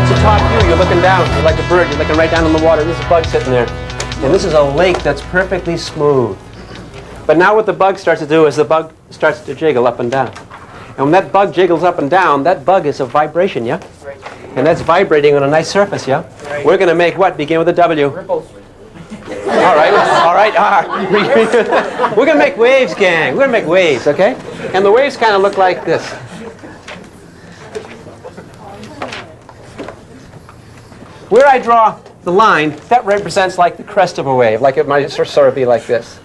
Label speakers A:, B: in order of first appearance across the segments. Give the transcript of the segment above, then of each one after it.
A: That's the top view. You're looking down. You're like a bird. You're looking right down in the water. There's a bug sitting there. And this is a lake that's perfectly smooth. But now what the bug starts to do is the bug starts to jiggle up and down. And when that bug jiggles up and down, that bug is a vibration, yeah?
B: Right.
A: And that's vibrating on a nice surface, yeah?
B: Right.
A: We're going to make what? Begin with a W.
B: Ripples.
A: All right, all right. We're going to make waves, gang. We're going to make waves, okay? And the waves kind of look like this. Where I draw the line, that represents like the crest of a wave, like it might sort of be like this.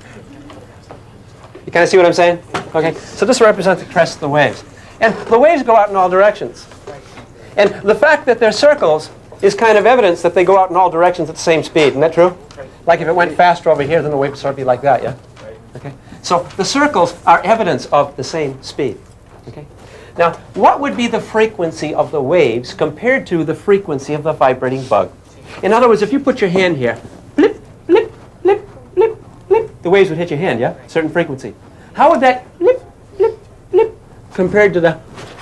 A: You kind of see what I'm saying? Okay, so this represents the crest of the waves. And the waves go out in all directions. And the fact that they're circles is kind of evidence that they go out in all directions at the same speed. Isn't that true? Like if it went faster over here, then the wave would sort of be like that, yeah? Okay. So the circles are evidence of the same speed. Okay. Now, what would be the frequency of the waves compared to the frequency of the vibrating bug? In other words, if you put your hand here, blip, blip, blip, blip, blip, the waves would hit your hand, yeah? Certain frequency. How would that blip, blip, blip compared to the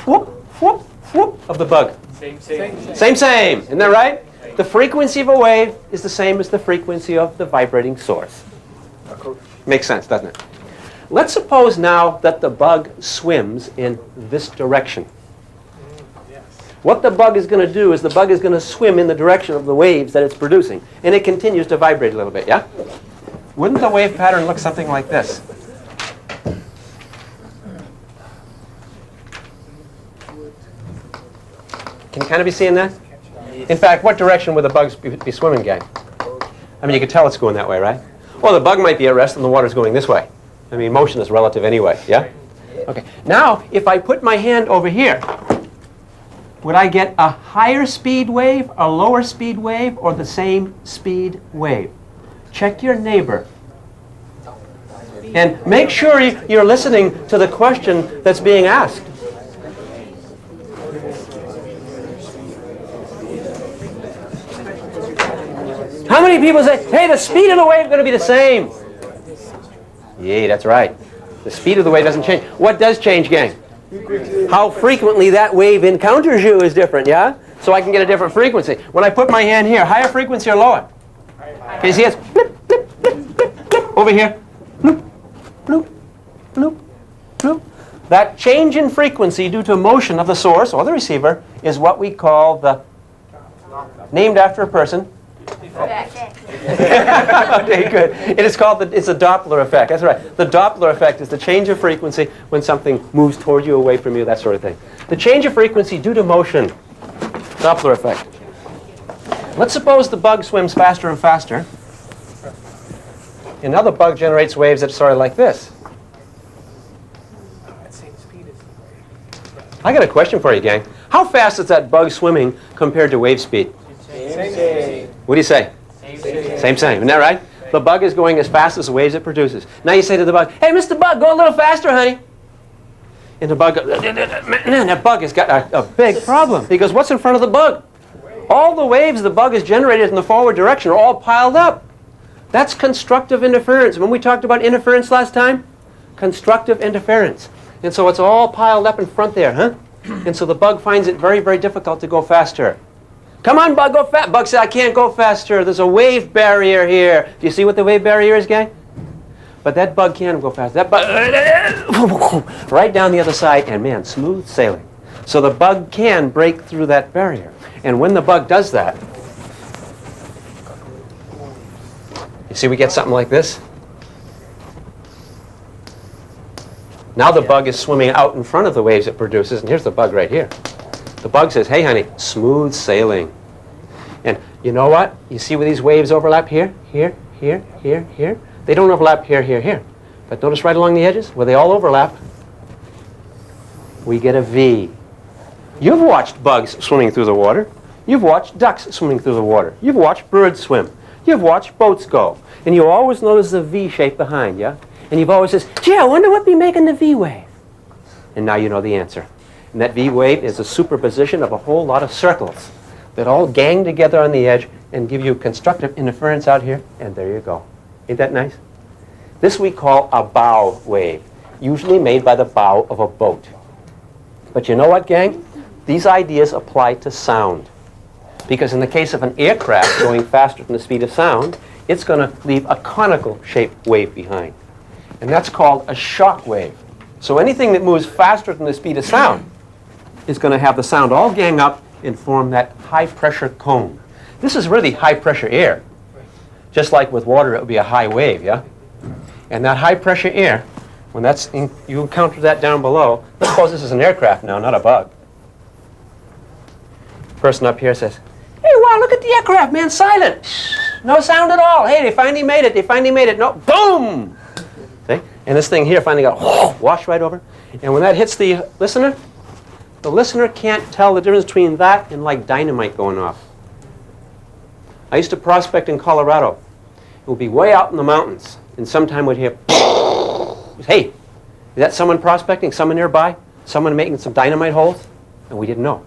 A: whoop, whoop, whoop of the bug?
B: Same.
A: Same. Isn't that right? The frequency of a wave is the same as the frequency of the vibrating source. Makes sense, doesn't it? Let's suppose now that the bug swims in this direction. What the bug is going to do is the bug is going to swim in the direction of the waves that it's producing. And it continues to vibrate a little bit, yeah? Wouldn't the wave pattern look something like this? Can you kind of be seeing that? In fact, what direction would the bugs be swimming, gang? I mean, you can tell it's going that way, right? Well, the bug might be at rest and the water's going this way. I mean, motion is relative anyway, yeah? Okay. Now, if I put my hand over here, would I get a higher speed wave, a lower speed wave, or the same speed wave? Check your neighbor. And make sure you're listening to the question that's being asked. How many people say, hey, the speed of the wave is going to be the same? Yeah, that's right. The speed of the wave doesn't change. What does change, gang? How frequently that wave encounters you is different, yeah? So I can get a different frequency. When I put my hand here, higher frequency or lower? Can you see it's blip, blip, blip, blip, blip. Over here, bloop, bloop, bloop, bloop. That change in frequency due to motion of the source or the receiver is what we call the, named after a person. Okay, good. It is called it's a Doppler effect. That's right. The Doppler effect is the change of frequency when something moves toward you, away from you, that sort of thing. The change of frequency due to motion. Doppler effect. Let's suppose the bug swims faster and faster. And now the bug generates waves that are sort of like this. I got a question for you, gang. How fast is that bug swimming compared to wave speed?
B: Same.
A: What do you say? Same. Isn't that right? The bug is going as fast as the waves it produces. Now you say to the bug, hey, Mr. Bug, go a little faster, honey. And the bug goes, man, that bug has got a big problem. He goes, what's in front of the bug? All the waves the bug has generated in the forward direction are all piled up. That's constructive interference. When we talked about interference last time, constructive interference. And so it's all piled up in front there, huh? And so the bug finds it very, very difficult to go faster. Come on, bug, go fast. Bug said, I can't go faster. There's a wave barrier here. Do you see what the wave barrier is, gang? But that bug can go fast. That bug, right down the other side, and man, smooth sailing. So the bug can break through that barrier. And when the bug does that, you see we get something like this? Now the bug is swimming out in front of the waves it produces, and here's the bug right here. The bug says, hey, honey, smooth sailing. And you know what? You see where these waves overlap here, here, here, here, here? They don't overlap here, here, here. But notice right along the edges, where they all overlap, we get a V. You've watched bugs swimming through the water. You've watched ducks swimming through the water. You've watched birds swim. You've watched boats go. And you always notice the V shape behind, yeah? And you've always said, gee, I wonder what be making the V wave. And now you know the answer. And that V wave is a superposition of a whole lot of circles that all gang together on the edge and give you constructive interference out here, and there you go. Ain't that nice? This we call a bow wave, usually made by the bow of a boat. But you know what, gang? These ideas apply to sound. Because in the case of an aircraft going faster than the speed of sound, it's going to leave a conical shaped wave behind. And that's called a shock wave. So anything that moves faster than the speed of sound is going to have the sound all gang up and form that high pressure cone. This is really high pressure air. Just like with water, it would be a high wave, yeah? And that high pressure air, when you encounter that down below, let's suppose this is an aircraft now, not a bug. Person up here says, hey, wow, look at the aircraft, man, silent. No sound at all. Hey, they finally made it. They finally made it. No, boom! See? And this thing here finally got washed right over. And when that hits the listener can't tell the difference between that and like dynamite going off. I used to prospect in Colorado. It would be way out in the mountains, and sometime we'd hear, hey, is that someone prospecting, someone nearby, someone making some dynamite holes? And we didn't know.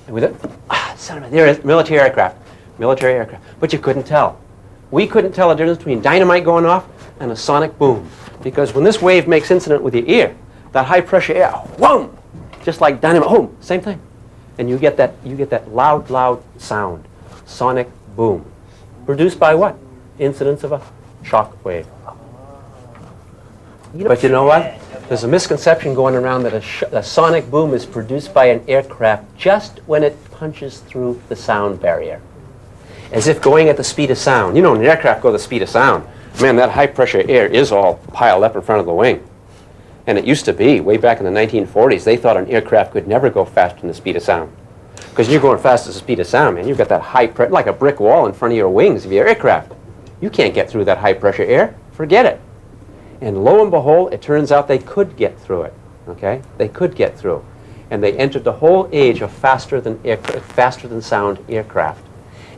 A: And we thought, there it is, military aircraft. But you couldn't tell. We couldn't tell the difference between dynamite going off and a sonic boom. Because when this wave makes incident with your ear, that high pressure air, whoom, just like dynamite, boom, same thing. And you get that loud sound, sonic boom. Produced by what? Incidence of a shock wave. But you know what? There's a misconception going around that a sonic boom is produced by an aircraft just when it punches through the sound barrier. As if going at the speed of sound. You know, when an aircraft goes at the speed of sound, man, that high pressure air is all piled up in front of the wing. And it used to be, way back in the 1940s, they thought an aircraft could never go faster than the speed of sound. Because you're going fast as the speed of sound, man. You've got that high pressure, like a brick wall in front of your wings of your aircraft. You can't get through that high pressure air. Forget it. And lo and behold, it turns out they could get through it. Okay? They could get through. And they entered the whole age of faster than sound aircraft.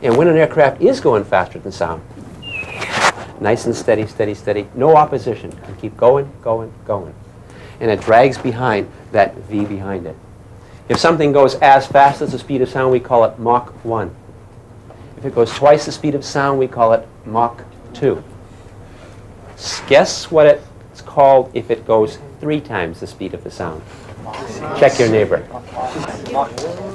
A: And when an aircraft is going faster than sound, nice and steady, no opposition. You keep going. And it drags behind that V behind it. If something goes as fast as the speed of sound, we call it Mach 1. If it goes twice the speed of sound, we call it Mach 2. Guess what it's called if it goes 3 times the speed of the sound? Check your neighbor.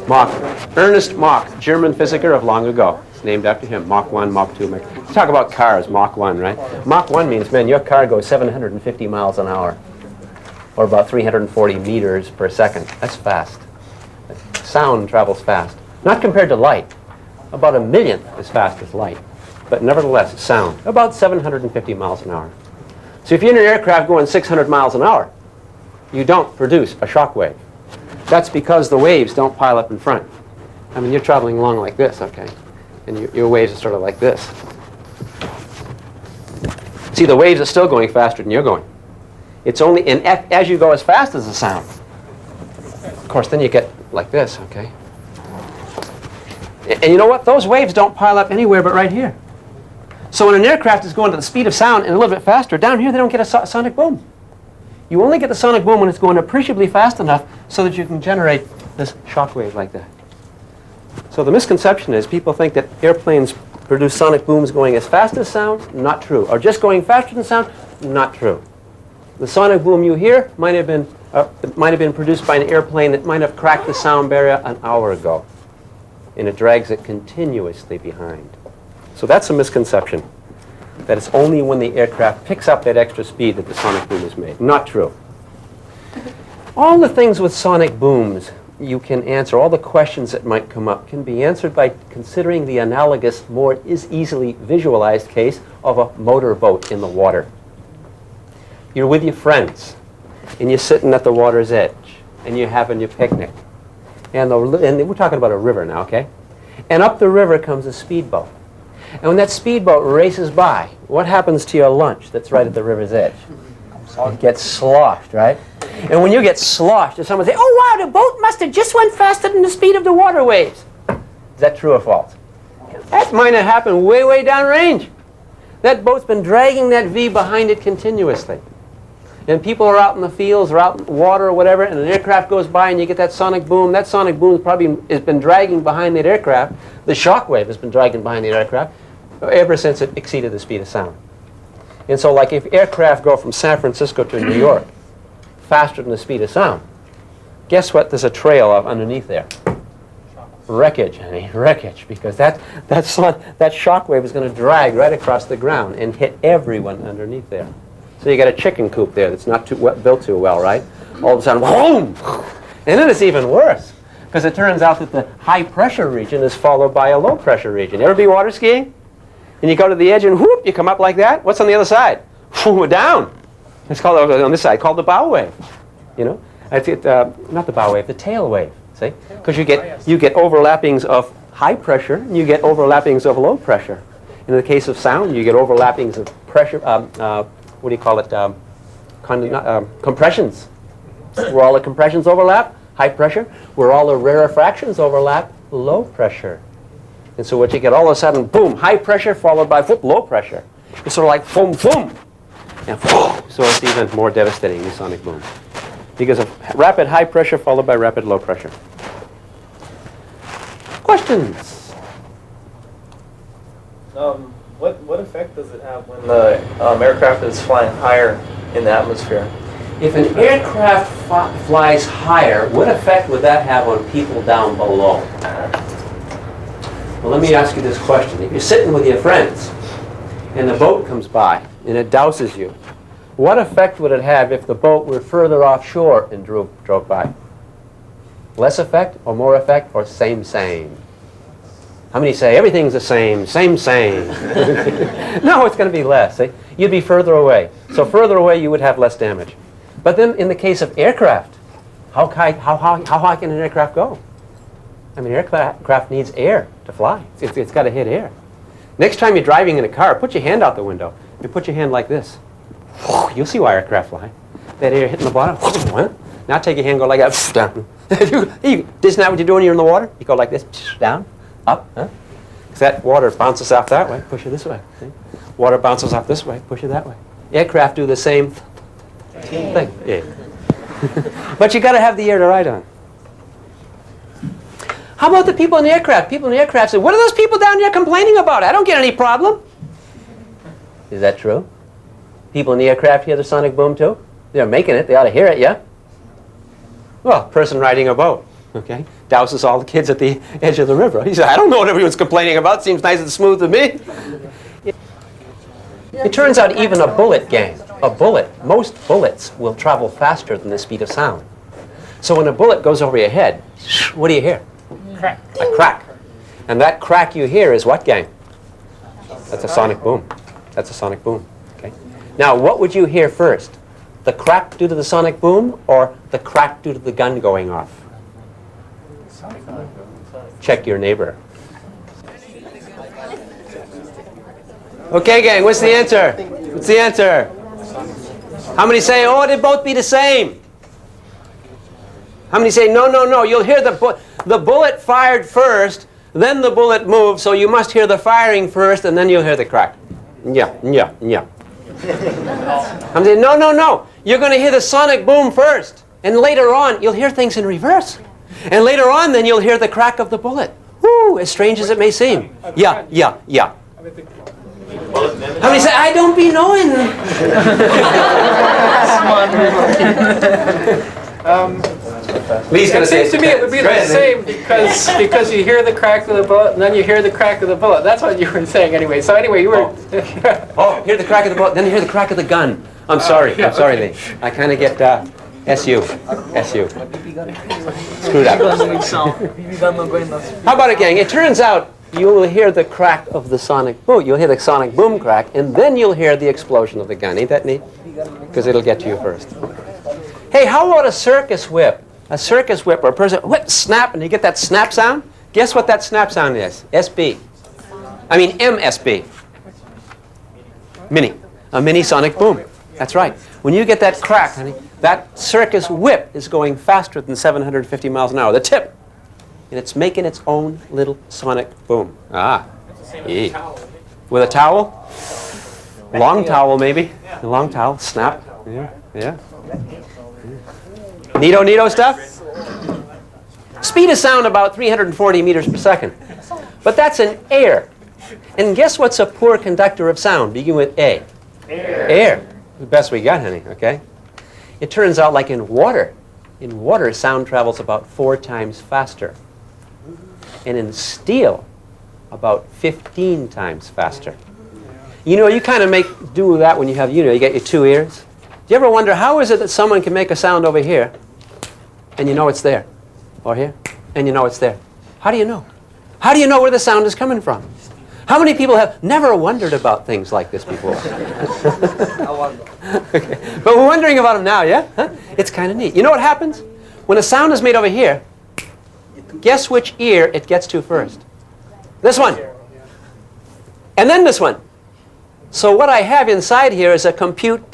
A: Mach. Ernst Mach, German physiker of long ago. It's named after him. Mach 1, Mach 2. Talk about cars, Mach 1, right? Mach 1 means, man, your car goes 750 miles an hour, or about 340 meters per second. That's fast. Sound travels fast. Not compared to light. About 1/1,000,000th as fast as light. But nevertheless, sound. About 750 miles an hour. So if you're in an aircraft going 600 miles an hour, you don't produce a shock wave. That's because the waves don't pile up in front. I mean, you're traveling along like this, okay? And your waves are sort of like this. See, the waves are still going faster than you're going. It's only, and as you go as fast as the sound, of course, then you get like this, okay? And you know what? Those waves don't pile up anywhere but right here. So when an aircraft is going to the speed of sound and a little bit faster, down here they don't get a sonic boom. You only get the sonic boom when it's going appreciably fast enough so that you can generate this shock wave like that. So the misconception is people think that airplanes produce sonic booms going as fast as sound. Not true. Or just going faster than sound. Not true. The sonic boom you hear might have been produced by an airplane that might have cracked the sound barrier an hour ago. And it drags it continuously behind. So that's a misconception, that it's only when the aircraft picks up that extra speed that the sonic boom is made. Not true. All the things with sonic booms you can answer, all the questions that might come up can be answered by considering the analogous, more easily visualized case of a motorboat in the water. You're with your friends, and you're sitting at the water's edge, and you're having your picnic. And we're talking about a river now, okay? And up the river comes a speedboat. And when that speedboat races by, what happens to your lunch that's right at the river's edge? It gets sloshed, right? And when you get sloshed, if someone says, oh, wow, the boat must have just went faster than the speed of the water waves. Is that true or false? That might have happened way, way downrange. That boat's been dragging that V behind it continuously. And people are out in the fields or out in the water or whatever, and an aircraft goes by and you get that sonic boom. That sonic boom probably has been dragging behind that aircraft. The shock wave has been dragging behind the aircraft ever since it exceeded the speed of sound. And so like if aircraft go from San Francisco to New York faster than the speed of sound, guess what there's a trail of underneath there? wreckage, honey, wreckage, because that shock wave is going to drag right across the ground and hit everyone underneath there. So you got a chicken coop there that's not built too well, right? All of a sudden, boom! And then it's even worse, because it turns out that the high pressure region is followed by a low pressure region. You ever be water skiing? And you go to the edge and whoop, you come up like that. What's on the other side? Down. It's called, on this side, called the bow wave. You know, not the bow wave, the tail wave. See, because you get overlappings of high pressure and you get overlappings of low pressure. In the case of sound, you get overlappings of pressure. What do you call it? Compressions. Where all the compressions overlap, high pressure. Where all the rarefactions overlap, low pressure. And so what you get all of a sudden, boom, high pressure followed by whoop, low pressure. It's sort of like boom, boom. And so it's even more devastating, the sonic boom. Because of rapid high pressure followed by rapid low pressure. Questions?
B: What effect does it have when the aircraft is flying higher in the atmosphere?
A: If an aircraft flies higher, what effect would that have on people down below? Well, let me ask you this question. If you're sitting with your friends and the boat comes by and it douses you, what effect would it have if the boat were further offshore and drove by? Less effect or more effect or same? How many say everything's the same? No, it's going to be less. See? You'd be further away. So further away you would have less damage. But then in the case of aircraft, how high can an aircraft go? I mean, aircraft needs air to fly. It's got to hit air. Next time you're driving in a car, put your hand out the window and put your hand like this. You'll see why aircraft fly. That air hitting the bottom. Now take your hand, go like that, down. Isn't that what you do when you're in the water? You go like this, down, up. Huh? Because that water bounces off that way, push it this way. See? Water bounces off this way, push it that way. Aircraft do the same thing. Yeah. But you got to have the air to ride on. How about the people in the aircraft? People in the aircraft say, what are those people down there complaining about? I don't get any problem. Is that true? People in the aircraft hear the sonic boom too? They're making it. They ought to hear it, yeah? Well, person riding a boat, okay, douses all the kids at the edge of the river. He said, I don't know what everyone's complaining about. Seems nice and smooth to me. It turns out even a bullet, gang, most bullets will travel faster than the speed of sound. So when a bullet goes over your head, what do you hear?
C: Crack.
A: A crack. And that crack you hear is what, gang? That's a sonic boom. That's a sonic boom. Okay. Now, what would you hear first? The crack due to the sonic boom or the crack due to the gun going off? Check your neighbor. Okay, gang, what's the answer? What's the answer? How many say, oh, they both be the same? How many say, no, you'll hear the bullet fired first, then the bullet moves, so you must hear the firing first, and then you'll hear the crack. Yeah. I'm saying, no. You're going to hear the sonic boom first. And later on, you'll hear things in reverse. And later on, then you'll hear the crack of the bullet. Woo, as strange as it may seem. Yeah. How many say, I don't be knowing? Lee's going to say,
C: it seems to me it would be the same because you hear the crack of the bullet and then you hear the crack of the bullet. That's what you were saying anyway. So anyway, you were...
A: hear the crack of the bullet, then you hear the crack of the gun. I'm sorry, Lee. I kind of get SU. Screwed up. How about it, gang? It turns out you will hear the crack of the sonic boom. You'll hear the sonic boom crack, and then you'll hear the explosion of the gun. Ain't that neat? Because it'll get to you first. Hey, how about a circus whip? A circus whip or a person whip, snap, and you get that snap sound? Guess what that snap sound is? MSB. Mini. A mini sonic boom. That's right. When you get that crack, honey, that circus whip is going faster than 750 miles an hour. The tip. And it's making its own little sonic boom. With a towel? Long towel, maybe. A long towel. Snap. Yeah. Neato stuff? Speed of sound about 340 meters per second. But that's in air. And guess what's a poor conductor of sound? Begin with A. Air. The best we got, honey, okay? It turns out like in water, sound travels about 4 times faster. and in steel, about 15 times faster. You know, you kind of do that when you have, you get your two ears. Do you ever wonder how is it that someone can make a sound over here and you know it's there? Or here, and you know it's there? How do you know? How do you know where the sound is coming from? How many people have never wondered about things like this before? Okay. But we're wondering about them now, yeah? Huh? It's kind of neat. You know what happens? When a sound is made over here, guess which ear it gets to first? This one. And then this one. So what I have inside here is a computer,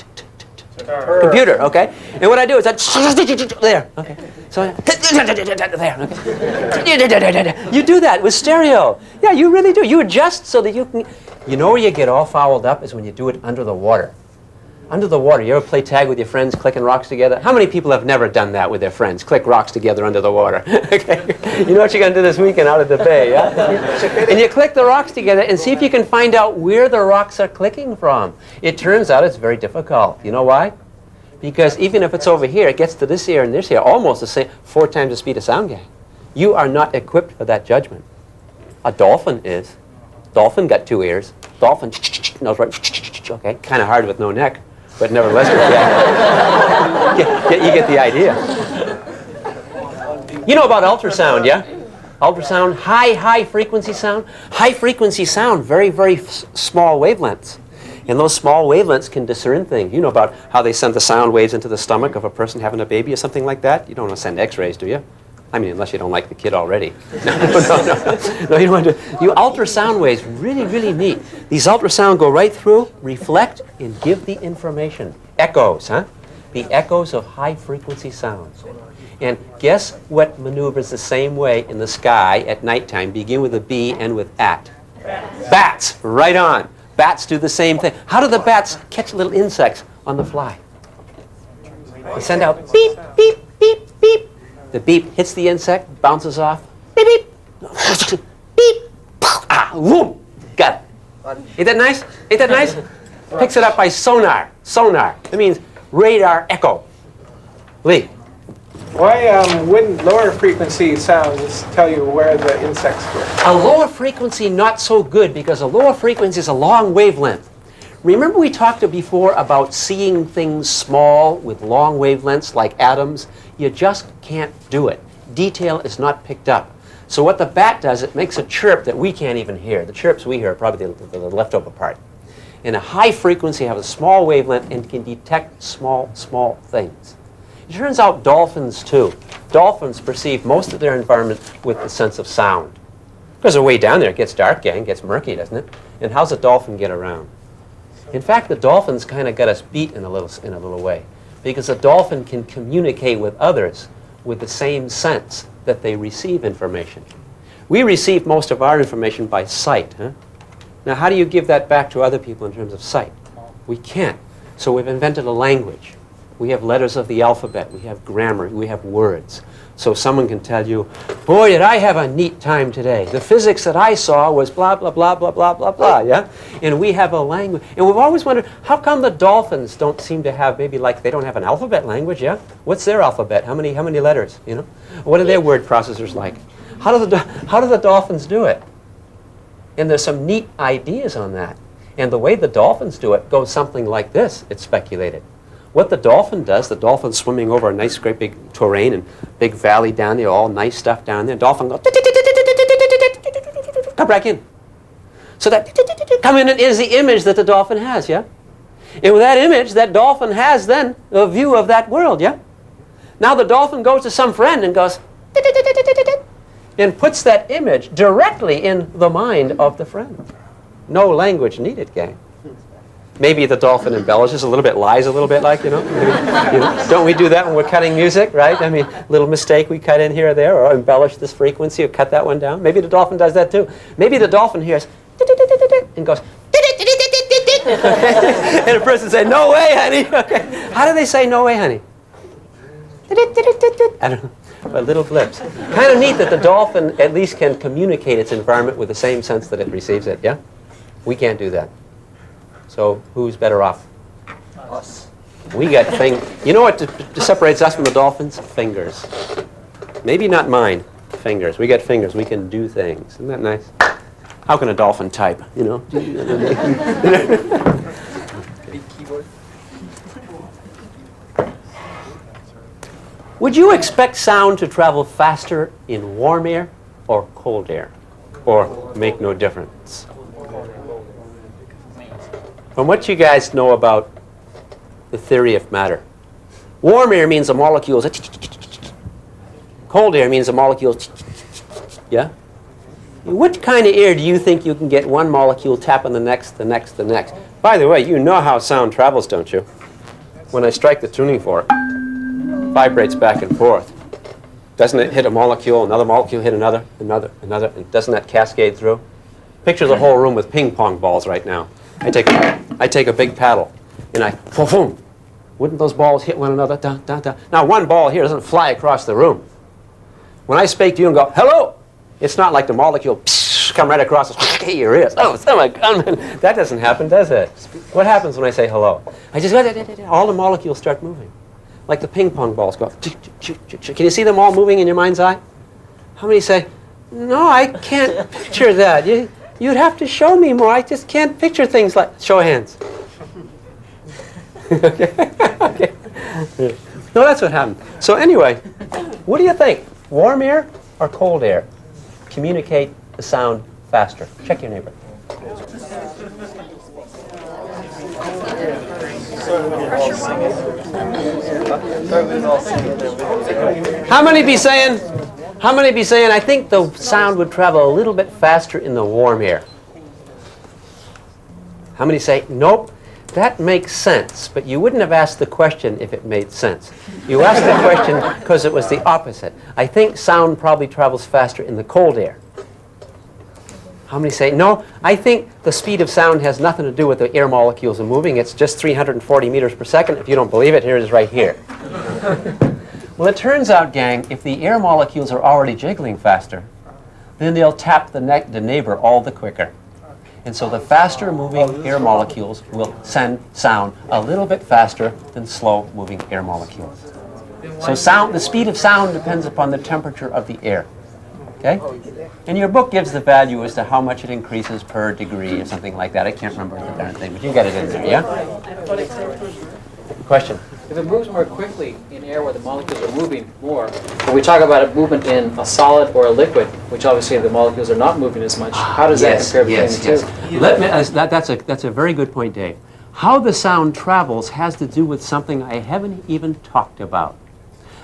A: okay? And what I do is there, okay? So there, okay? You do that with stereo. Yeah, you really do. You adjust so that you can. You know where you get all fouled up is when you do it under the water. Under the water. You ever play tag with your friends, clicking rocks together? How many people have never done that with their friends? Click rocks together under the water. Okay? You know what you're going to do this weekend out at the bay, yeah? And you click the rocks together and see if you can find out where the rocks are clicking from. It turns out it's very difficult. You know why? Because even if it's over here, it gets to this ear and this ear, almost the same, 4 times the speed of sound gain. You are not equipped for that judgment. A dolphin is. Dolphin got 2 ears. Dolphin knows right, okay? Kind of hard with no neck. But nevertheless, you get the idea. You know about ultrasound, yeah? Ultrasound, high frequency sound. High frequency sound, very, very small wavelengths. And those small wavelengths can discern things. You know about how they send the sound waves into the stomach of a person having a baby or something like that? You don't want to send x-rays, do you? I mean, unless you don't like the kid already. No, you don't want to. You ultrasound waves, really, really neat. These ultrasound go right through, reflect, and give the information. Echoes, huh? The echoes of high-frequency sounds. And guess what maneuvers the same way in the sky at nighttime? Begin with a B, end with at. Bats, right on. Bats do the same thing. How do the bats catch little insects on the fly? They send out beep, beep, beep, beep. The beep hits the insect, bounces off. Beep, beep. Beep. Ah, whoom. Got it. Ain't that nice? Ain't that nice? Picks it up by sonar. Sonar. That means radar echo. Lee.
C: Why wouldn't lower frequency sounds tell you where the insects were?
A: A lower frequency, not so good, because a lower frequency is a long wavelength. Remember we talked before about seeing things small with long wavelengths like atoms? You just can't do it. Detail is not picked up. So what the bat does, it makes a chirp that we can't even hear. The chirps we hear are probably the leftover part. In a high frequency, have a small wavelength and can detect small things. It turns out dolphins, too. Dolphins perceive most of their environment with the sense of sound. Because they're way down there. It gets dark, gang. It gets murky, doesn't it? And how's a dolphin get around? In fact, the dolphins kind of got us beat in a little way. Because a dolphin can communicate with others with the same sense that they receive information. We receive most of our information by sight. Huh? Now, how do you give that back to other people in terms of sight? We can't. So we've invented a language. We have letters of the alphabet. We have grammar. We have words. So someone can tell you, boy, did I have a neat time today. The physics that I saw was blah, blah, blah, blah, blah, blah, blah, yeah? And we have a language. And we've always wondered, how come the dolphins don't seem to have, maybe like they don't have an alphabet language, yeah? What's their alphabet? How many letters, you know? What are their word processors like? How do the dolphins do it? And there's some neat ideas on that. And the way the dolphins do it goes something like this, it's speculated. What the dolphin does, the dolphin's swimming over a nice great big terrain and big valley down there, all nice stuff down there. Dolphin goes, come back in. So that come in is the image that the dolphin has, yeah? And with that image, that dolphin has then a view of that world, yeah? Now the dolphin goes to some friend and goes, and puts that image directly in the mind of the friend. No language needed, gang. Maybe the dolphin embellishes a little bit, lies a little bit, like, you know? Don't we do that when we're cutting music, right? I mean, little mistake we cut in here or there, or embellish this frequency, or cut that one down. Maybe the dolphin does that too. Maybe the dolphin hears and goes, and a person says, no way, honey. Okay. How do they say no way, honey? I don't know. But little blips. Kind of neat that the dolphin at least can communicate its environment with the same sense that it receives it, yeah? We can't do that. So who's better off?
B: Us.
A: We got things. You know what separates us from the dolphins? Fingers. Maybe not mine. fingers. We get fingers. We can do things. Isn't that nice? How can a dolphin type, you know?
C: Big keyboard.
A: Would you expect sound to travel faster in warm air or cold air? Or make no difference? From what you guys know about the theory of matter, warm air means the molecules, cold air means the molecules, yeah? Which kind of air do you think you can get one molecule tapping the next, the next, the next? By the way, you know how sound travels, don't you? When I strike the tuning fork, it vibrates back and forth. Doesn't it hit a molecule, another molecule hit another, another, and doesn't that cascade through? Picture the whole room with ping pong balls right now. I take a big paddle, and I, boom. Wouldn't those balls hit one another? Da, da, da. Now, one ball here doesn't fly across the room. When I speak to you and go, hello, it's not like the molecule come right across the your ears. Oh, my God, man. That doesn't happen, does it? What happens when I say hello? I just, all the molecules start moving. Like the ping pong balls go. Can you see them all moving in your mind's eye? How many say, no, I can't picture that. You'd have to show me more. I just can't picture things like, show of hands. Okay. No, that's what happened. So anyway, what do you think? Warm air or cold air communicate the sound faster? Check your neighbor. How many be saying, I think the sound would travel a little bit faster in the warm air? How many say, nope, that makes sense, but you wouldn't have asked the question if it made sense. You asked the question because it was the opposite. I think sound probably travels faster in the cold air. How many say, no, I think the speed of sound has nothing to do with the air molecules are moving. It's just 340 meters per second. If you don't believe it, here it is right here. Well, it turns out, gang, if the air molecules are already jiggling faster, then they'll tap the neighbor all the quicker. And so the faster moving air molecules will send sound a little bit faster than slow moving air molecules. So the speed of sound depends upon the temperature of the air. Okay? And your book gives the value as to how much it increases per degree or something like that. I can't remember the darn thing, but you got it in there, yeah? Question?
C: If it moves more quickly in air where the molecules are moving more, when we talk about a movement in a solid or a liquid, which obviously the molecules are not moving as much, how does that compare between the two?
A: That's a very good point, Dave. How the sound travels has to do with something I haven't even talked about.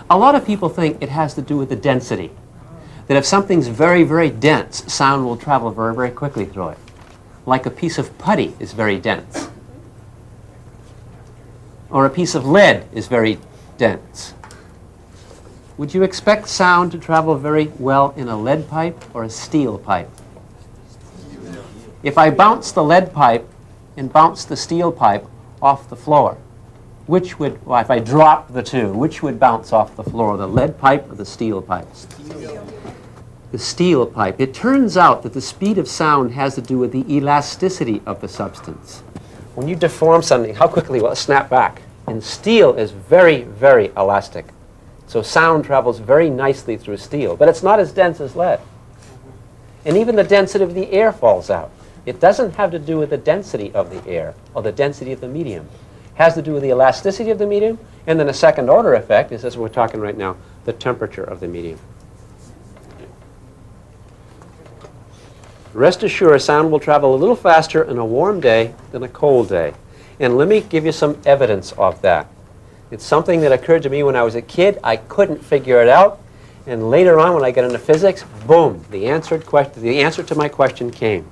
A: A lot of people think it has to do with the density. That if something's very, very dense, sound will travel very, very quickly through it. Like a piece of putty is very dense. Or a piece of lead is very dense. Would you expect sound to travel very well in a lead pipe or a steel pipe? If I bounce the lead pipe and bounce the steel pipe off the floor, which would, well, if I drop the two, which would bounce off the floor, the lead pipe or the steel pipe? The steel pipe. It turns out that the speed of sound has to do with the elasticity of the substance. When you deform something, how quickly will it snap back? And steel is very, very elastic. So sound travels very nicely through steel, but it's not as dense as lead. And even the density of the air falls out. It doesn't have to do with the density of the air or the density of the medium. It has to do with the elasticity of the medium, and then a second order effect is, as we're talking right now, the temperature of the medium. Rest assured, sound will travel a little faster in a warm day than a cold day. And let me give you some evidence of that. It's something that occurred to me when I was a kid. I couldn't figure it out. And later on, when I got into physics, boom, the answer to my question came.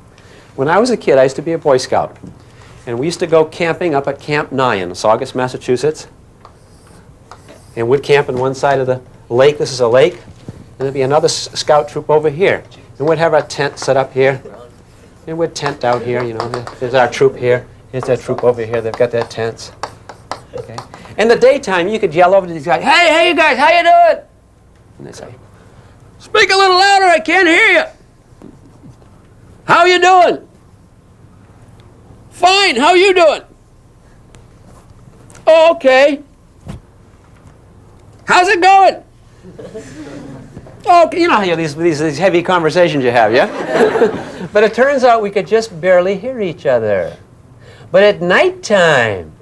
A: When I was a kid, I used to be a Boy Scout. And we used to go camping up at Camp Nye in Saugus, Massachusetts. And we'd camp on one side of the lake. This is a lake. And there'd be another scout troop over here. And we'd have our tent set up here. And we'd tent out here, you know. There's our troop here. Here's that troop over here. They've got their tents. Okay. In the daytime, you could yell over to these guys, hey, you guys, how you doing? And they say, speak a little louder, I can't hear you. How you doing? Fine, how you doing? Oh, okay. How's it going? Oh, you know how these heavy conversations you have, yeah? But it turns out we could just barely hear each other. But at nighttime,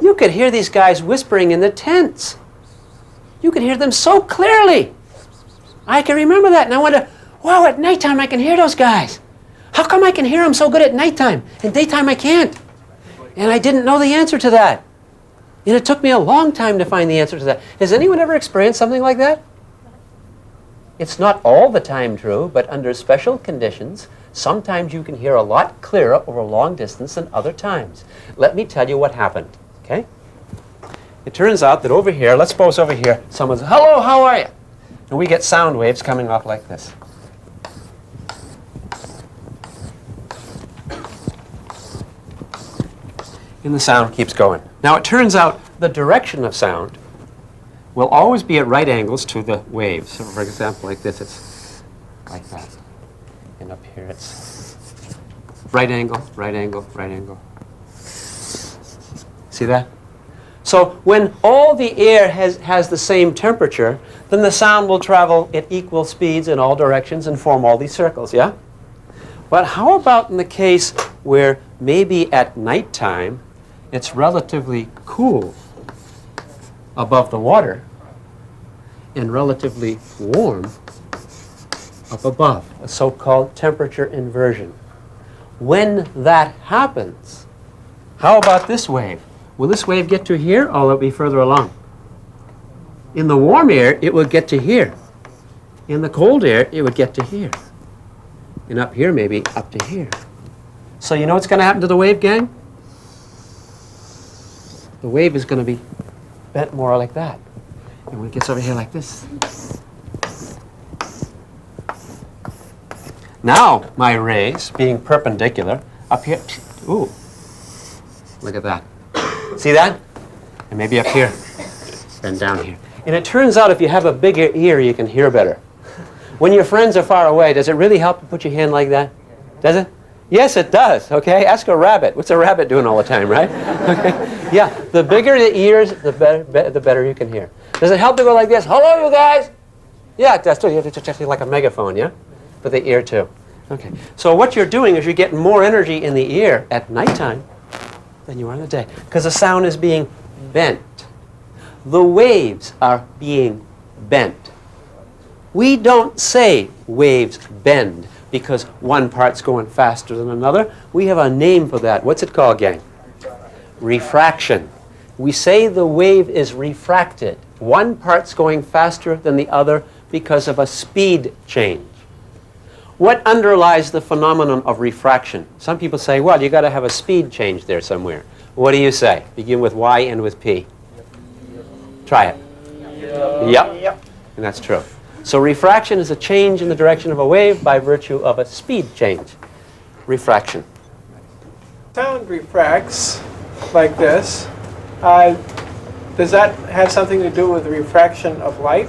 A: you could hear these guys whispering in the tents. You could hear them so clearly. I can remember that, and I wonder, wow, at nighttime I can hear those guys. How come I can hear them so good at nighttime? In daytime I can't. And I didn't know the answer to that. And it took me a long time to find the answer to that. Has anyone ever experienced something like that? It's not all the time true, but under special conditions, sometimes you can hear a lot clearer over a long distance than other times. Let me tell you what happened, okay? It turns out that over here, let's suppose over here, someone says, hello, how are you? And we get sound waves coming off like this. And the sound keeps going. Now it turns out the direction of sound will always be at right angles to the waves. So for example, like this, it's like that. And up here it's right angle, right angle, right angle. See that? So when all the air has the same temperature, then the sound will travel at equal speeds in all directions and form all these circles, yeah? But how about in the case where maybe at nighttime it's relatively cool above the water and relatively warm up above, a so-called temperature inversion. When that happens, how about this wave? Will this wave get to here, or will it be further along? In the warm air, it will get to here. In the cold air, it would get to here. And up here, maybe up to here. So you know what's going to happen to the wave, gang? The wave is going to be bent more like that. And when it gets over here like this. Now, my rays, being perpendicular, up here, ooh, look at that. See that? And maybe up here, and down here. And it turns out if you have a bigger ear, you can hear better. When your friends are far away, does it really help to put your hand like that? Does it? Yes, it does, okay? Ask a rabbit. What's a rabbit doing all the time, right? Okay. Yeah, the bigger the ears, the better you can hear. Does it help to go like this? Hello, you guys? Yeah, that's true. You have to just like a megaphone, yeah? For the ear, too. Okay. So what you're doing is you're getting more energy in the ear at nighttime than you are in the day, because the sound is being bent. The waves are being bent. We don't say waves bend because one part's going faster than another. We have a name for that. What's it called, gang? Refraction. We say the wave is refracted. One part's going faster than the other because of a speed change. What underlies the phenomenon of refraction? Some people say, well, you got to have a speed change there somewhere. What do you say? Begin with Y, end with P. Try it. Yep. And that's true. So refraction is a change in the direction of a wave by virtue of a speed change. Refraction.
D: Sound refracts like this. Does that have something to do with the refraction of light?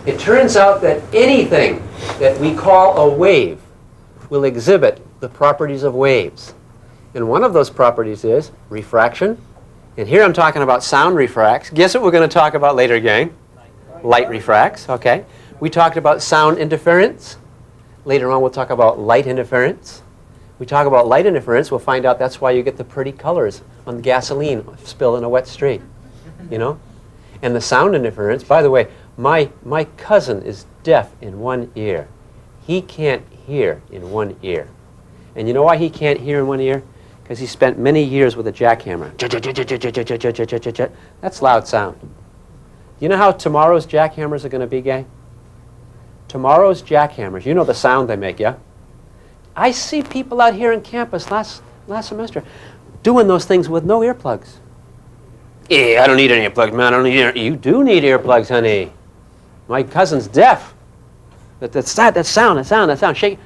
A: It turns out that anything that we call a wave will exhibit the properties of waves. And one of those properties is refraction. And here I'm talking about sound refracts. Guess what we're going to talk about later, gang? Light refracts, okay. We talked about sound interference. Later on we'll talk about light interference. We talk about light interference, we'll find out that's why you get the pretty colors on the gasoline spill in a wet street, you know? And the sound interference, by the way, my cousin is deaf in one ear. He can't hear in one ear. And you know why he can't hear in one ear? Because he spent many years with a jackhammer. That's loud sound. You know how tomorrow's jackhammers are going to be, gang? Tomorrow's jackhammers, you know the sound they make, yeah? I see people out here on campus last semester doing those things with no earplugs. Yeah, I don't need any earplugs, man. I don't need You do need earplugs, honey. My cousin's deaf. That sound. Shake.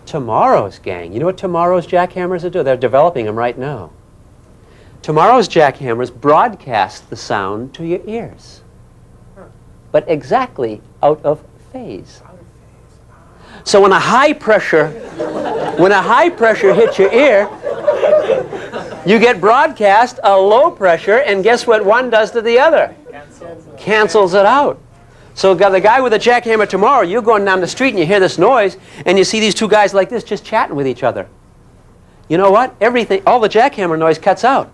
A: Tomorrow's gang. You know what tomorrow's jackhammers do? They're developing them right now. Tomorrow's jackhammers broadcast the sound to your ears, but exactly out of phase. So when a high pressure hits your ear, You get broadcast a low pressure, and guess what one does to the other? Cancels it out. So the guy with a jackhammer tomorrow, you're going down the street and you hear this noise, and you see these two guys like this just chatting with each other. You know what? Everything, all the jackhammer noise cuts out,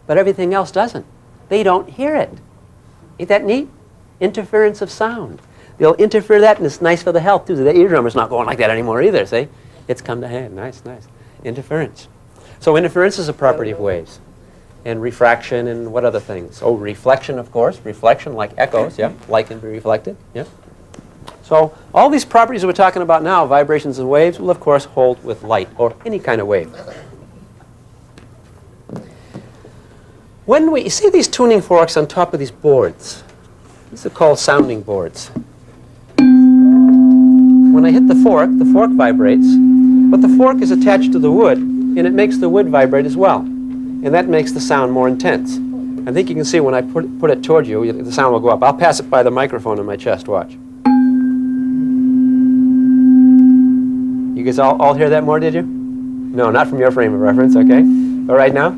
A: but everything else doesn't. They don't hear it. Ain't that neat? Interference of sound. They'll interfere that, and it's nice for the health, too. The eardrummer's not going like that anymore either, see? It's come to hand. Nice, nice. Interference. So interference is a property of waves. And refraction and what other things? Oh, reflection, of course. Reflection, like echoes, yeah. Light can be reflected, yeah. So all these properties that we're talking about now, vibrations and waves, will, of course, hold with light or any kind of wave. When you see these tuning forks on top of these boards, these are called sounding boards. When I hit the fork vibrates, but the fork is attached to the wood, and it makes the wood vibrate as well. And that makes the sound more intense. I think you can see when I put it toward you, the sound will go up. I'll pass it by the microphone in my chest, watch. You guys all hear that more, did you? No, not from your frame of reference, okay? All right now?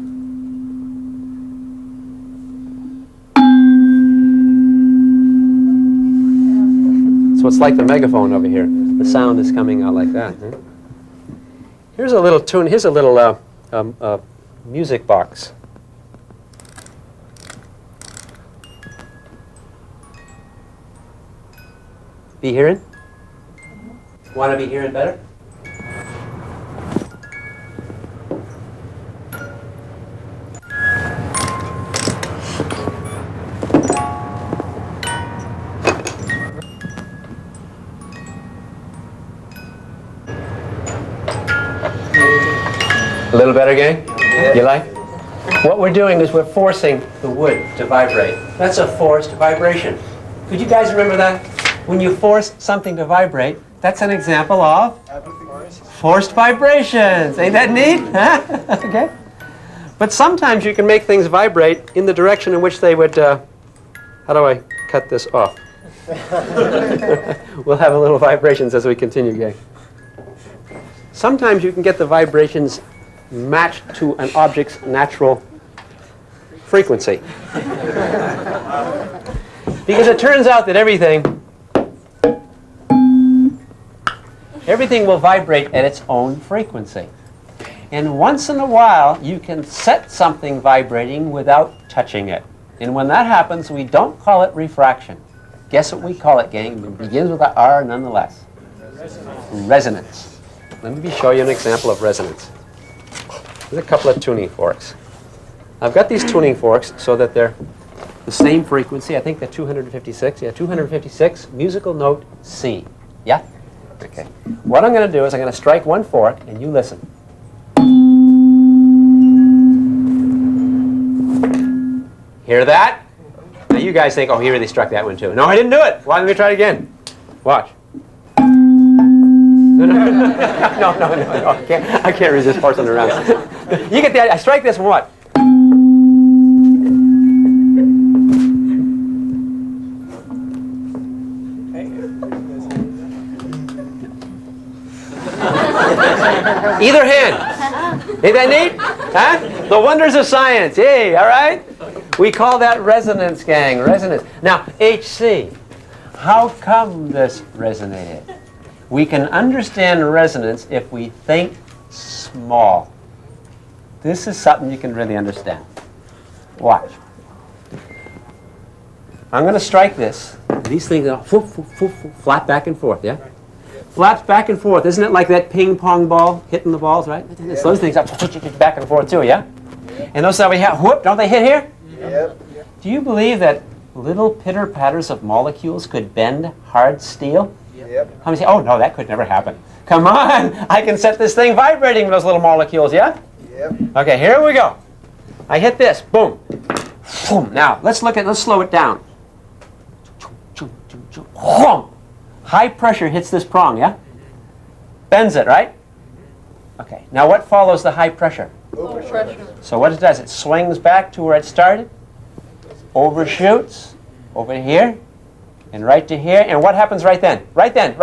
A: So it's like the megaphone over here. The sound is coming out like that. Huh? Here's a little tune. Here's a little music box. Be hearing? Want to be hearing better? A little better, gang? Yeah. You like? What we're doing is we're forcing the wood to vibrate. That's a forced vibration. Could you guys remember that? When you force something to vibrate, that's an example of forced vibrations. Ain't that neat? Huh? Okay. But sometimes you can make things vibrate in the direction in which they would... how do I cut this off? We'll have a little vibrations as we continue, gang. Sometimes you can get the vibrations matched to an object's natural frequency. Because it turns out that everything will vibrate at its own frequency. And once in a while, you can set something vibrating without touching it. And when that happens, we don't call it refraction. Guess what we call it, gang? It begins with an R nonetheless. Resonance. Let me show you an example of resonance. There's a couple of tuning forks. I've got these tuning forks so that they're the same frequency. I think they're 256. Yeah, 256, musical note C. Yeah? Okay. What I'm going to do is I'm going to strike one fork, and you listen. Hear that? Now you guys think, oh, he really struck that one too. No, I didn't do it. Why don't we try it again? Watch. No. I can't resist horsing around. You get the idea. I strike this one, what? Either hand. Ain't that neat? Huh? The wonders of science. Yay, all right? We call that resonance, gang. Resonance. Now, HC. How come this resonated? We can understand resonance if we think small. This is something you can really understand. Watch. I'm going to strike this. These things are flap back and forth, yeah? Flaps back and forth. Isn't it like that ping pong ball hitting the balls, right? It's those things up back and forth too, yeah? And those that we have, whoop, don't they hit here?
B: Yep.
A: Do you believe that little pitter-patters of molecules could bend hard steel?
B: Yep.
A: How many say, oh no, that could never happen. Come on, I can set this thing vibrating with those little molecules, yeah?
B: Yep.
A: Okay, here we go. I hit this, boom. Boom. Now, let's slow it down. High pressure hits this prong, yeah? Bends it, right? Okay, now what follows the high pressure?
B: Low pressure.
A: So what it does, it swings back to where it started, overshoots, over here, and right to here, and what happens right then? Right then.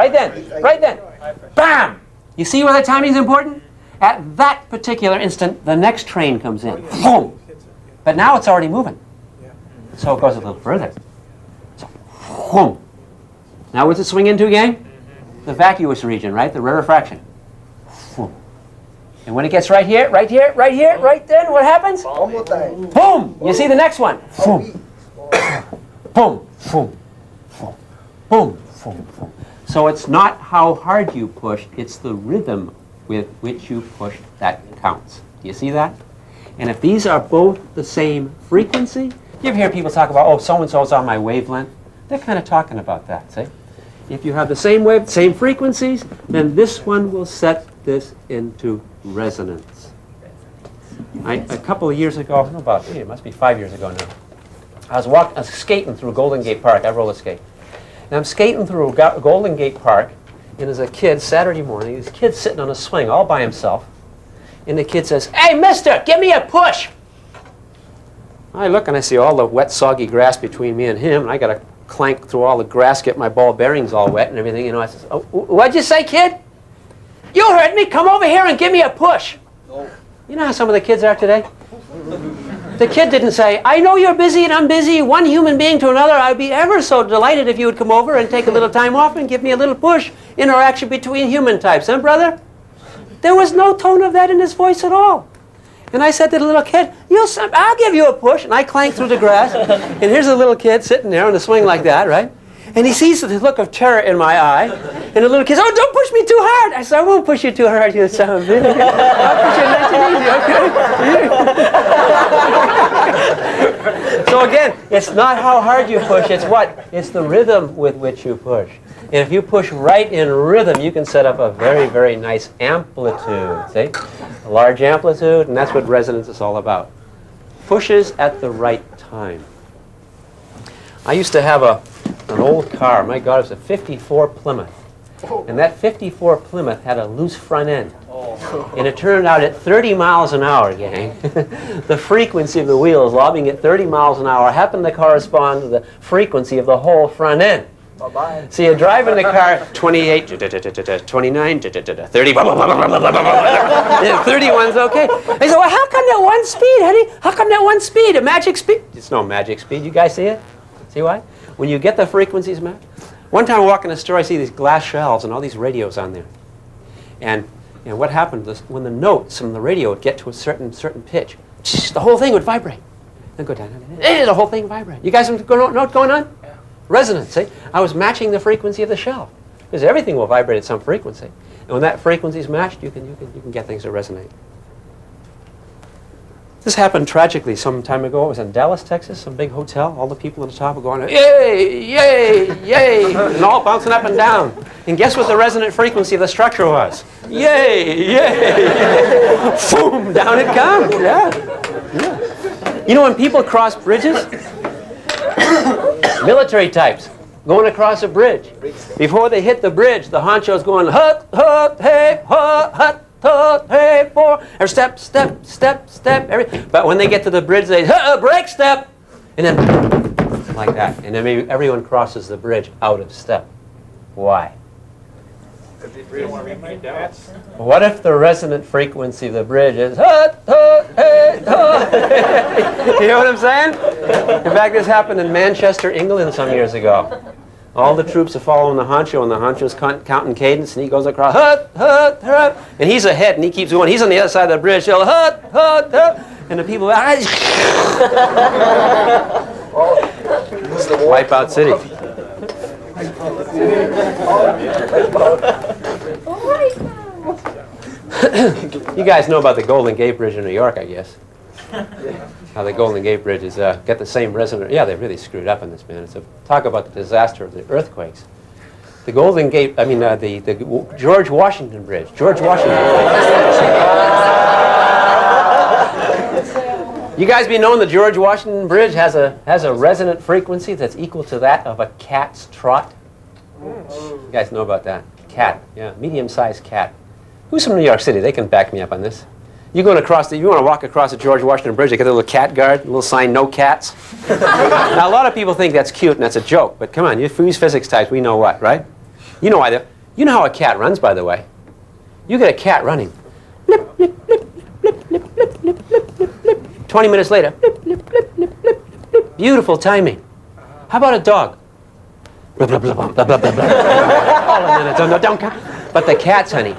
A: Bam! You see why that timing is important? At that particular instant, the next train comes in. Boom! But now it's already moving. So it goes a little further. So, boom! Now what's it swing into again? The vacuous region, right? The rarefaction. Boom. And when it gets right here, right here, right here, right then, what happens? Boom! You see the next one. Boom. Boom. Boom. Boom. Boom. Boom. Boom. So it's not how hard you push, it's the rhythm with which you push that counts. Do you see that? And if these are both the same frequency, you ever hear people talk about, oh, so-and-so's on my wavelength? They're kind of talking about that, see? If you have the same wave, same frequencies, then this one will set this into resonance. A couple of years ago, it must be 5 years ago now, I was skating through Golden Gate Park. I roller skate. And I'm skating through Golden Gate Park, and as a kid, Saturday morning, this kid's sitting on a swing all by himself, and the kid says, "Hey, mister, give me a push." I look and I see all the wet, soggy grass between me and him, and I got to clank through all the grass, get my ball bearings all wet and everything. I says, "Oh, what'd you say, kid? You heard me. Come over here and give me a push." No. You know how some of the kids are today? The kid didn't say, "I know you're busy and I'm busy, one human being to another. I'd be ever so delighted if you would come over and take a little time off and give me a little push." Interaction between human types, huh, brother? There was no tone of that in his voice at all. And I said to the little kid, "I'll give you a push." And I clanked through the grass, and here's a little kid sitting there on a swing like that, right? And he sees the look of terror in my eye, and the little kid says, "Oh, don't push me too hard." I said, "I won't push you too hard, you son of a bitch. I'll push you nice and easy, okay?" So again, it's not how hard you push, it's what? It's the rhythm with which you push. And if you push right in rhythm, you can set up a very, very nice amplitude, see? A large amplitude, and that's what resonance is all about. Pushes at the right time. I used to have an old car. My God, it was a 54 Plymouth. And that 54 Plymouth had a loose front end. And it turned out at 30 miles an hour, gang, the frequency of the wheels lobbing at 30 miles an hour happened to correspond to the frequency of the whole front end. Bye-bye. So you're driving the car 28, 29, 30, blah, blah, blah, blah, blah, blah, blah. 31's okay. They said, "Well, how come that one speed, honey? How come that one speed, a magic speed?" It's no magic speed. You guys see it? See why? When you get the frequencies matched. One time I walk in a store, I see these glass shelves and all these radios on there. And what happened was when the notes from the radio would get to a certain pitch, the whole thing would vibrate. Then go down, the whole thing vibrate. You guys know what's going on? Yeah. Resonance, see? I was matching the frequency of the shelf. Because everything will vibrate at some frequency. And when that frequency is matched, you can get things to resonate. This happened tragically some time ago. It was in Dallas, Texas, some big hotel. All the people on the top were going, "Yay, yay, yay," and all bouncing up and down. And guess what the resonant frequency of the structure was? Yay, yay, yay. Boom, down it comes. Yeah. You know when people cross bridges? Military types going across a bridge. Before they hit the bridge, the honcho's going, "Hut, hut, hey, hut, hut. Hey, four, or step, step, step, step. But when they get to the bridge, they break step, and then like that, and then maybe everyone crosses the bridge out of step. Why? What if the resonant frequency of the bridge is hut, hut, hey, hut? You know what I'm saying? In fact, this happened in Manchester, England, some years ago. All the troops are following the honcho, and the honcho's counting cadence, and he goes across, hut, hut, hut, and he's ahead, and he keeps going. He's on the other side of the bridge, hut, hut, hut, and the people, wipe out city. You guys know about the Golden Gate Bridge in New York, I guess. How the Golden Gate Bridge is got the same resonance. Yeah, they really screwed up on this, man. Talk about the disaster of the earthquakes. The Golden Gate, the George Washington Bridge. George Washington Bridge. You guys be knowing the George Washington Bridge has a resonant frequency that's equal to that of a cat's trot? You guys know about that? Cat, yeah, medium-sized cat. Who's from New York City? They can back me up on this. You want to walk across the George Washington Bridge, they got a little cat guard, a little sign, "No cats." Now, a lot of people think that's cute and that's a joke, but come on, you physics types, we know what, right? You know how a cat runs, by the way. You get a cat running. blip, blip, blip, blip, blip, blip, blip, blip, blip, blip. 20 minutes later, blip, blip, blip, blip, blip, blip. Beautiful timing. How about a dog? Blip, blip, blip, blip, blip, blip, blip. All a minute. No, don't count. But the cats, honey.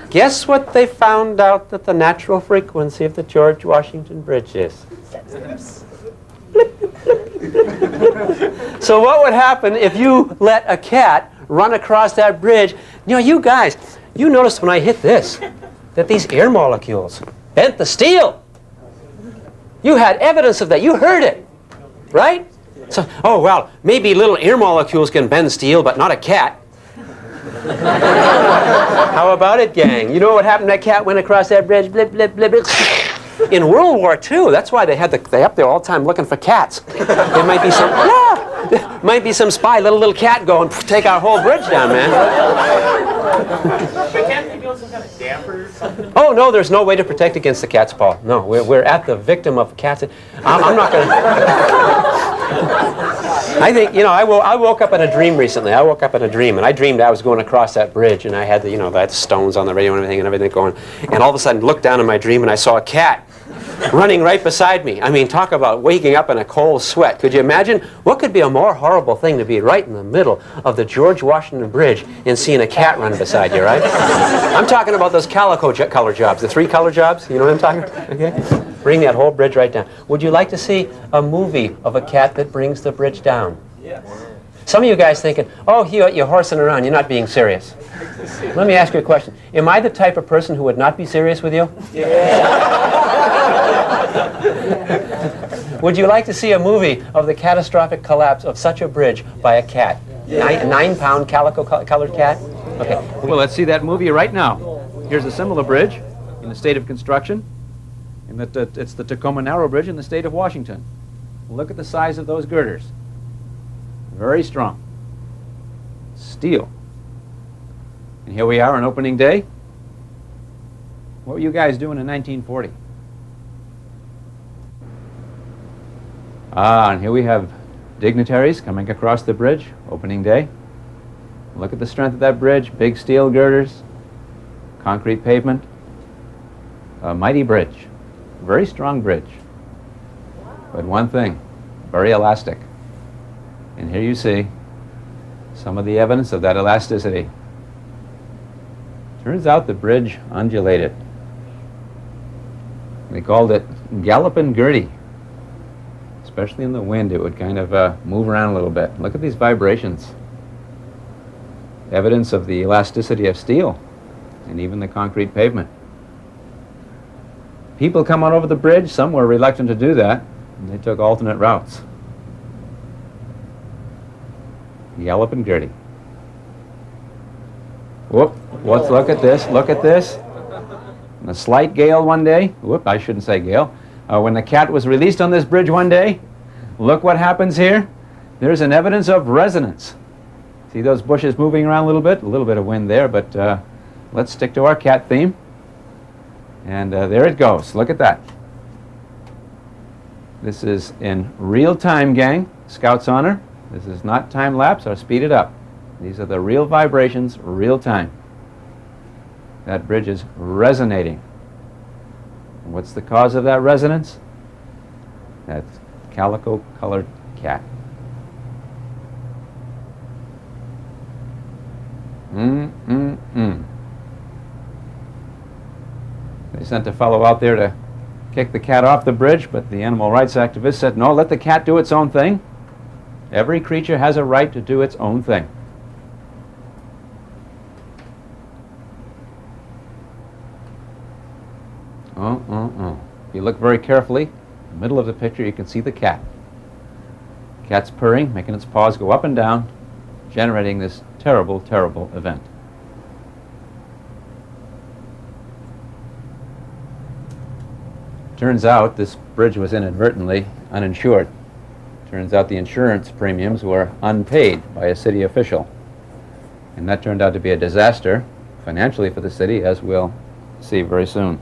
A: Guess what they found out that the natural frequency of the George Washington Bridge is? So what would happen if you let a cat run across that bridge? You know, you guys, you noticed when I hit this that these air molecules bent the steel. You had evidence of that. You heard it, right? So, oh, well, maybe little air molecules can bend steel, but not a cat. How about it, gang? You know what happened? That cat went across that bridge, blip, blip, blip, blip. In World War II, that's why they up there all the time looking for cats. There might be some, there might be some spy, let a little cat go and take our whole bridge down, man.
B: But can't they build some kind of damper or something?
A: Oh, no, there's no way to protect against the cat's paw. No, we're at the victim of cats. I'm not going to... I think, you know, I woke up in a dream recently. I woke up in a dream, and I dreamed I was going across that bridge, and I had the, you know, that stones on the radio and everything going. And all of a sudden, looked down in my dream, and I saw a cat running right beside me. I mean, talk about waking up in a cold sweat. Could you imagine? What could be a more horrible thing to be right in the middle of the George Washington Bridge and seeing a cat run beside you, right? I'm talking about those calico color jobs, the 3 color jobs. You know what I'm talking about? Okay? Bring that whole bridge right down. Would you like to see a movie of a cat that brings the bridge down?
B: Yes.
A: Some of you guys thinking, oh, you're horsing around. You're not being serious. Let me ask you a question. Am I the type of person who would not be serious with you?
B: Yeah.
A: Would you like to see a movie of the catastrophic collapse of such a bridge by a cat? Yeah. 9-pound calico-colored cat? Okay.
E: Well, let's see that movie right now. Here's a similar bridge in the state of construction. And it's the Tacoma Narrow Bridge in the state of Washington. Look at the size of those girders. Very strong. Steel. And here we are on opening day. What were you guys doing in 1940? And here we have dignitaries coming across the bridge, opening day. Look at the strength of that bridge, big steel girders, concrete pavement, a mighty bridge, very strong bridge. But one thing, very elastic. And here you see some of the evidence of that elasticity. Turns out the bridge undulated. They called it galloping Gertie. Especially in the wind, it would kind of move around a little bit. Look at these vibrations. Evidence of the elasticity of steel and even the concrete pavement. People come on over the bridge. Some were reluctant to do that, and they took alternate routes. Galloping Gertie. Whoop, look at this, look at this. A slight gale one day. Whoop, I shouldn't say gale. When the cat was released on this bridge one day, look what happens here. There's an evidence of resonance. See those bushes moving around a little bit of wind there, but let's stick to our cat theme. And there it goes. Look at that. This is in real time, gang. Scout's honor. This is not time lapse or speed it up. These are the real vibrations, real time. That bridge is resonating. And what's the cause of that resonance? That calico-colored cat. They sent a fellow out there to kick the cat off the bridge, but the animal rights activist said, no, let the cat do its own thing. Every creature has a right to do its own thing. If you look very carefully, in the middle of the picture, you can see the cat. Cat's purring, making its paws go up and down, generating this terrible, terrible event. Turns out this bridge was inadvertently uninsured. Turns out the insurance premiums were unpaid by a city official. And that turned out to be a disaster financially for the city, as we'll see very soon.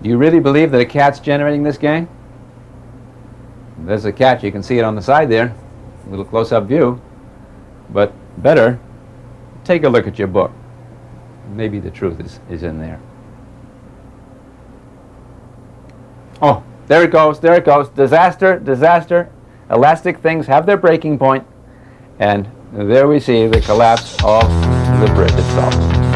E: Do you really believe that a cat's generating this, gang? There's a cat. You can see it on the side there. A little close-up view. But better, take a look at your book. maybe the truth is in there. Oh, there it goes, there it goes. Disaster, disaster. Elastic things have their breaking point, and there we see the collapse of the bridge itself.